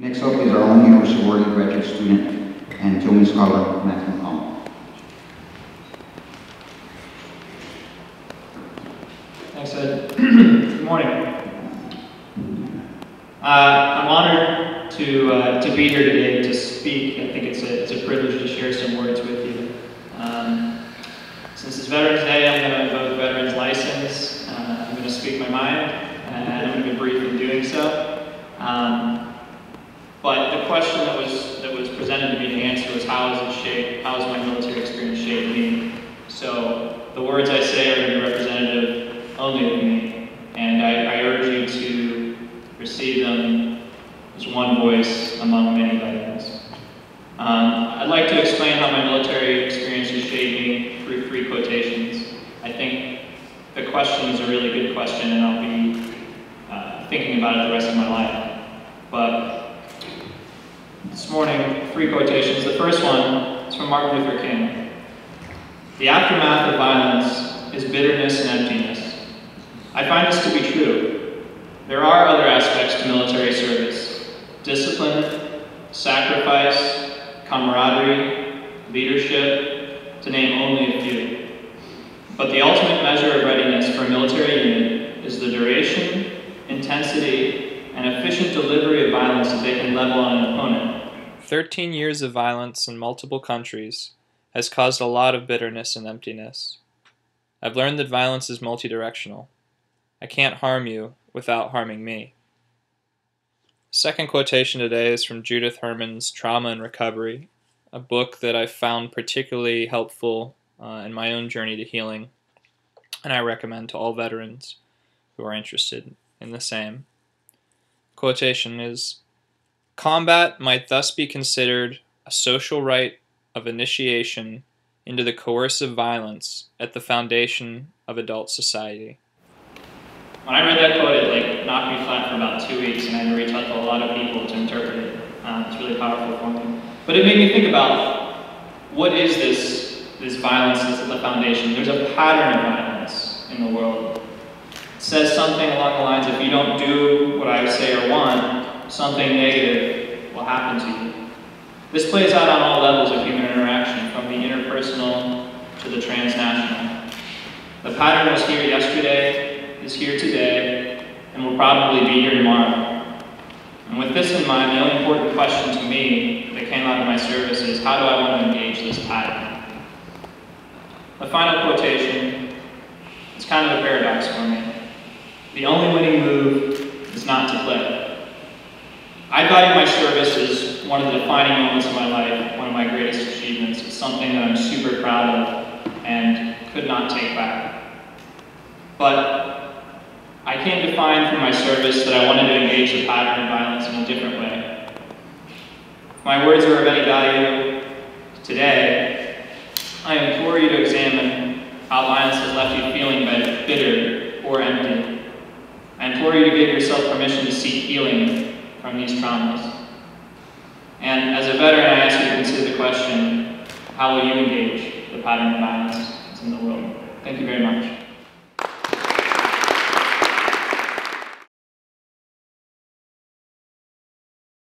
Next up is our own University World graduate student and Tillman scholar, Matthew Palmer. Thanks, Ed. Good morning. I'm honored to be here today to speak. I think it's a privilege to share some words with you. Since it's Veterans Day, I'm going to invoke Veterans License. I'm going to speak my mind, and I'm going to be brief in doing so. But the question that was presented to me to answer was how has my military experience shaped me? So the words I say are going to be representative only of me, and I urge you to receive them as one voice among many veterans. I'd like to explain how my military experience has shaped me through 3 quotations. I think the question is a really good question, and I'll be thinking about it the rest of my life. But this morning, 3 quotations. The first one is from Martin Luther King. "The aftermath of violence is bitterness and emptiness. I find this to be true. There are other aspects to military service: discipline, sacrifice, camaraderie, leadership, to name only a few. But the ultimate measure of readiness for a military unit is the duration, intensity, and efficient delivery of violence that they can level on an opponent." 13 years of violence in multiple countries has caused a lot of bitterness and emptiness. I've learned that violence is multidirectional. I can't harm you without harming me. Second quotation today is from Judith Herman's Trauma and Recovery, a book that I found particularly helpful in my own journey to healing, and I recommend to all veterans who are interested in the same. Quotation is, "Combat might thus be considered a social rite of initiation into the coercive violence at the foundation of adult society." When I read that quote, it knocked me flat for about 2 weeks, and I had to reach out to a lot of people to interpret it. It's really powerful for me. But it made me think about what is this violence that's at the foundation. There's a pattern of violence in the world. It says something along the lines, if you don't do what I say or want, something negative will happen to you. This plays out on all levels of human interaction, from the interpersonal to the transnational. The pattern was here yesterday, is here today, and will probably be here tomorrow. And with this in mind, the only important question to me that came out of my service is, how do I want to engage this pattern? The final quotation is kind of a paradox for me. The only winning move is not to play. I value my service as one of the defining moments of my life, one of my greatest achievements. It's something that I'm super proud of and could not take back. But I can't define from my service that I wanted to engage the pattern of violence in a different way. If my words are of any value today, I implore you to examine how violence has left you feeling bitter or empty. I implore you to give yourself permission to seek healing from these traumas. And as a veteran, I ask you to consider the question, how will you engage the pattern of violence that's in the world? Thank you very much.